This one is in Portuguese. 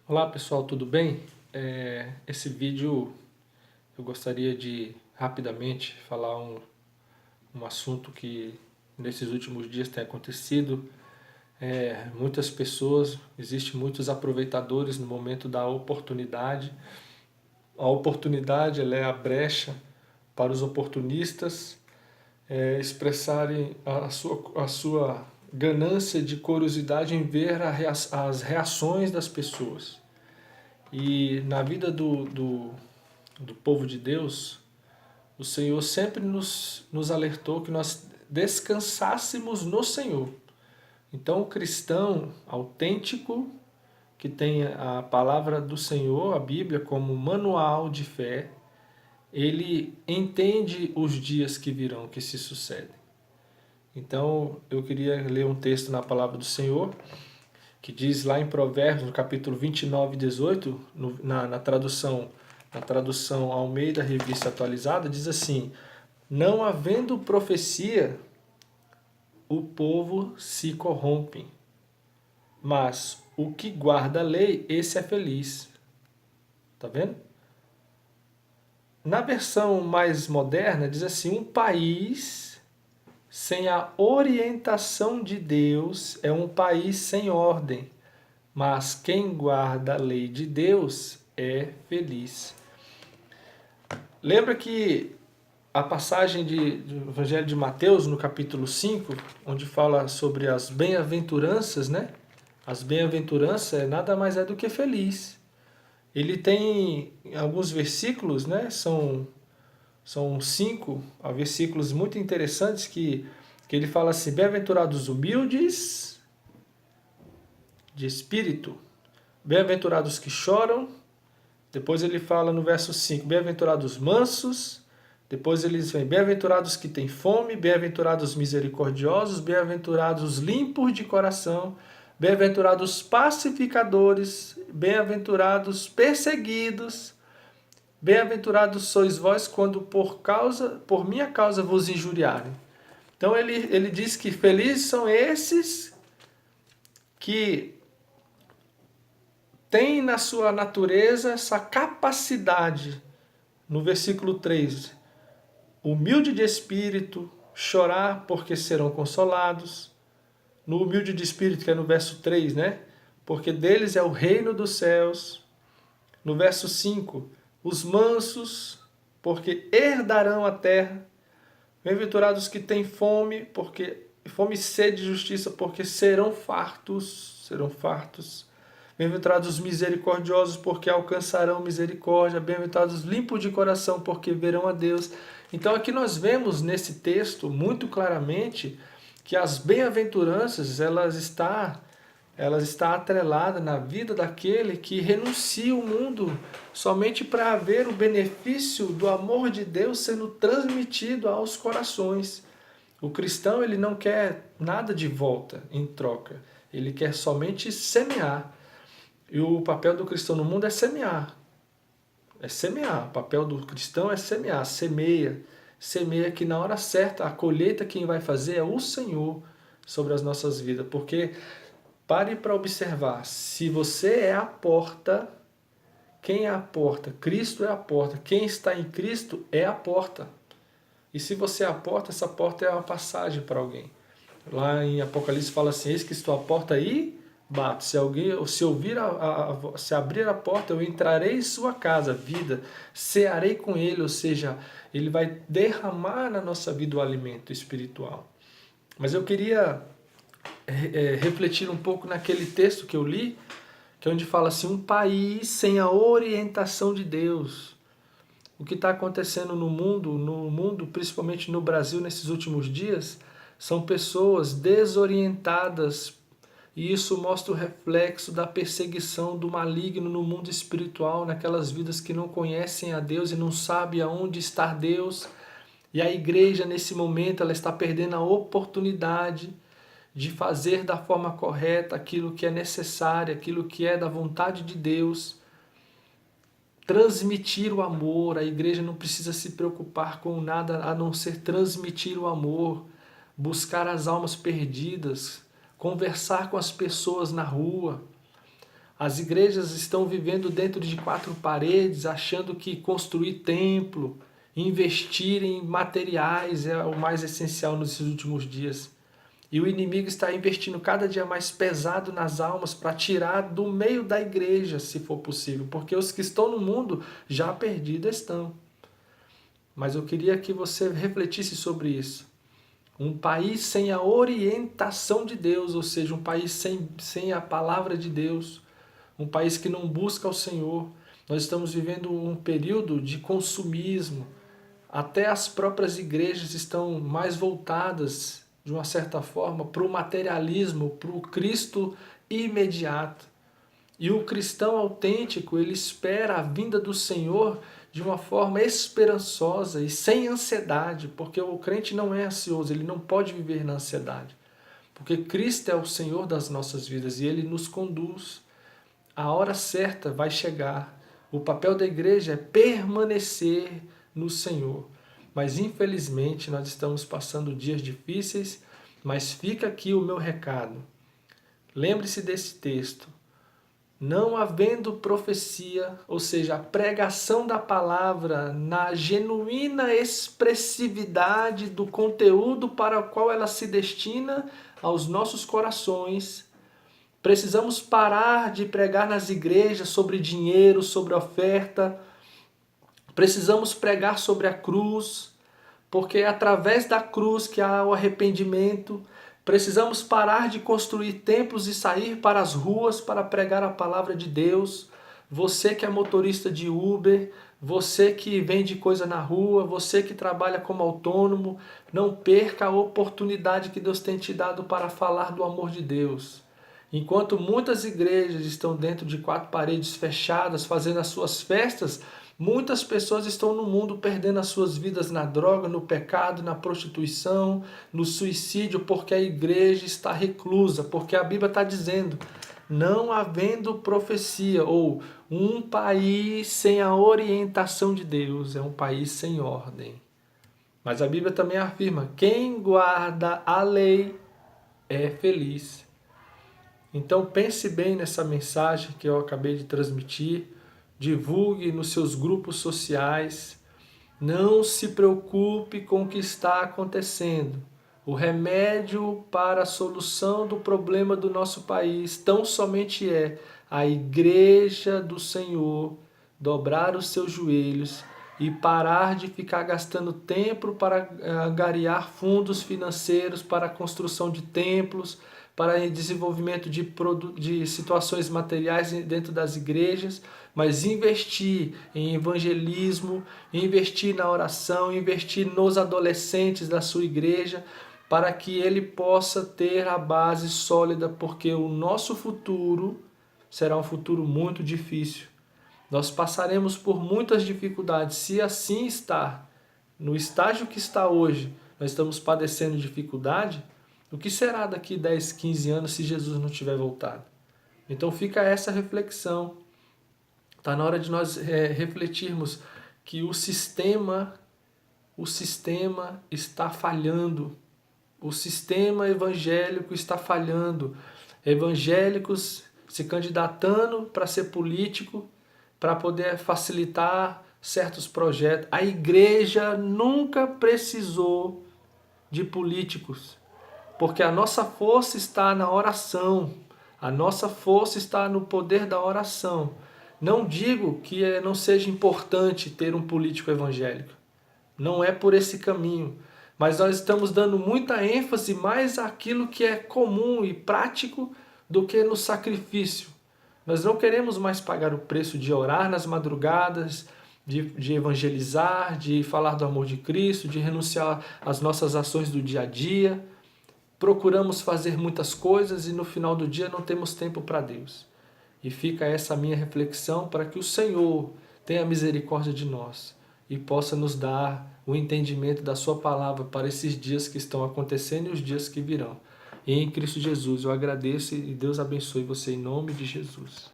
Olá pessoal, tudo bem? Esse vídeo eu gostaria de rapidamente falar um assunto que nesses últimos dias tem acontecido. Muitas pessoas, existem muitos aproveitadores no momento da oportunidade. A oportunidade ela é a brecha para os oportunistas expressarem a sua ganância de curiosidade em ver as reações das pessoas. E na vida do povo de Deus, o Senhor sempre nos alertou que nós descansássemos no Senhor. Então, o cristão autêntico, que tem a palavra do Senhor, a Bíblia, como manual de fé, ele entende os dias que virão, que se sucedem. Então, eu queria ler um texto na palavra do Senhor, que diz lá em Provérbios, no capítulo 29, 18, na tradução Almeida Revista Atualizada, diz assim: não havendo profecia, o povo se corrompe, mas o que guarda a lei, esse é feliz. Tá vendo? Na versão mais moderna, diz assim: um país sem a orientação de Deus é um país sem ordem, mas quem guarda a lei de Deus é feliz. Lembra que a passagem do Evangelho de Mateus, no capítulo 5, onde fala sobre as bem-aventuranças, né? As bem-aventuranças nada mais é do que feliz. Ele tem alguns versículos, né? São 5 versículos muito interessantes que ele fala assim: bem-aventurados humildes de espírito, bem-aventurados que choram. Depois ele fala no verso 5, bem-aventurados mansos. Depois eles vêm, bem-aventurados que têm fome, bem-aventurados misericordiosos, bem-aventurados limpos de coração, bem-aventurados pacificadores, bem-aventurados perseguidos, bem-aventurados sois vós quando por minha causa vos injuriarem. Então ele diz que felizes são esses que têm na sua natureza essa capacidade, no versículo 3, humilde de espírito, chorar porque serão consolados. No humilde de espírito, que é no verso 3, né? Porque deles é o reino dos céus. No verso 5, os mansos, porque herdarão a terra. Bem-aventurados que têm fome, porque fome e sede de justiça, porque serão fartos, serão fartos. Bem-aventurados os misericordiosos, porque alcançarão misericórdia. Bem-aventurados limpos de coração, porque verão a Deus. Então aqui nós vemos nesse texto muito claramente que as bem-aventuranças elas está atrelada na vida daquele que renuncia o mundo somente para ver o benefício do amor de Deus sendo transmitido aos corações. O cristão ele não quer nada de volta em troca, ele quer somente semear. E o papel do cristão no mundo é semear. É semear. O papel do cristão é semear. Semeia. Semeia que na hora certa a colheita quem vai fazer é o Senhor sobre as nossas vidas. Porque pare para observar. Se você é a porta, quem é a porta? Cristo é a porta. Quem está em Cristo é a porta. E se você é a porta, essa porta é uma passagem para alguém. Lá em Apocalipse fala assim: eis que estou à porta aí, bato. Se abrir a porta, eu entrarei em sua casa, vida, cearei com ele, ou seja, ele vai derramar na nossa vida o alimento espiritual. Mas eu queria refletir um pouco naquele texto que eu li, que é onde fala assim: um país sem a orientação de Deus. O que está acontecendo no mundo, principalmente no Brasil nesses últimos dias, são pessoas desorientadas, e isso mostra o reflexo da perseguição do maligno no mundo espiritual, naquelas vidas que não conhecem a Deus e não sabem aonde está Deus. E a igreja nesse momento ela está perdendo a oportunidade de fazer da forma correta aquilo que é necessário, aquilo que é da vontade de Deus. Transmitir o amor. A igreja não precisa se preocupar com nada a não ser transmitir o amor, buscar as almas perdidas, conversar com as pessoas na rua. As igrejas estão vivendo dentro de 4 paredes, achando que construir templo, investir em materiais é o mais essencial nesses últimos dias. E o inimigo está investindo cada dia mais pesado nas almas para tirar do meio da igreja, se for possível, porque os que estão no mundo já perdidos estão. Mas eu queria que você refletisse sobre isso. Um país sem a orientação de Deus, ou seja, um país sem a palavra de Deus, um país que não busca o Senhor. Nós estamos vivendo um período de consumismo. Até as próprias igrejas estão mais voltadas, de uma certa forma, para o materialismo, para o Cristo imediato. E o cristão autêntico, ele espera a vinda do Senhor de uma forma esperançosa e sem ansiedade, porque o crente não é ansioso, ele não pode viver na ansiedade. Porque Cristo é o Senhor das nossas vidas e Ele nos conduz. A hora certa vai chegar. O papel da igreja é permanecer no Senhor. Mas infelizmente nós estamos passando dias difíceis, mas fica aqui o meu recado. Lembre-se desse texto. Não havendo profecia, ou seja, a pregação da palavra na genuína expressividade do conteúdo para o qual ela se destina aos nossos corações, precisamos parar de pregar nas igrejas sobre dinheiro, sobre oferta. Precisamos pregar sobre a cruz, porque é através da cruz que há o arrependimento. Precisamos parar de construir templos e sair para as ruas para pregar a palavra de Deus. Você que é motorista de Uber, você que vende coisa na rua, você que trabalha como autônomo, não perca a oportunidade que Deus tem te dado para falar do amor de Deus. Enquanto muitas igrejas estão dentro de 4 paredes fechadas, fazendo as suas festas, muitas pessoas estão no mundo perdendo as suas vidas na droga, no pecado, na prostituição, no suicídio, porque a igreja está reclusa, porque a Bíblia está dizendo, não havendo profecia, ou um país sem a orientação de Deus é um país sem ordem. Mas a Bíblia também afirma, quem guarda a lei é feliz. Então pense bem nessa mensagem que eu acabei de transmitir, divulgue nos seus grupos sociais, não se preocupe com o que está acontecendo. O remédio para a solução do problema do nosso país tão somente é a igreja do Senhor dobrar os seus joelhos e parar de ficar gastando tempo para angariar fundos financeiros para a construção de templos, para desenvolvimento de situações materiais dentro das igrejas, mas investir em evangelismo, investir na oração, investir nos adolescentes da sua igreja, para que ele possa ter a base sólida, porque o nosso futuro será um futuro muito difícil. Nós passaremos por muitas dificuldades. Se assim está, no estágio que está hoje, nós estamos padecendo dificuldade, o que será daqui 10, 15 anos se Jesus não tiver voltado? Então fica essa reflexão. Está na hora de nós refletirmos que o sistema está falhando. O sistema evangélico está falhando. Evangélicos se candidatando para ser político, para poder facilitar certos projetos. A igreja nunca precisou de políticos. Porque a nossa força está na oração, a nossa força está no poder da oração. Não digo que não seja importante ter um político evangélico, não é por esse caminho, mas nós estamos dando muita ênfase mais àquilo que é comum e prático do que no sacrifício. Nós não queremos mais pagar o preço de orar nas madrugadas, de evangelizar, de falar do amor de Cristo, de renunciar às nossas ações do dia a dia. Procuramos fazer muitas coisas e no final do dia não temos tempo para Deus. E fica essa minha reflexão para que o Senhor tenha misericórdia de nós e possa nos dar o entendimento da sua palavra para esses dias que estão acontecendo e os dias que virão. E em Cristo Jesus eu agradeço e Deus abençoe você em nome de Jesus.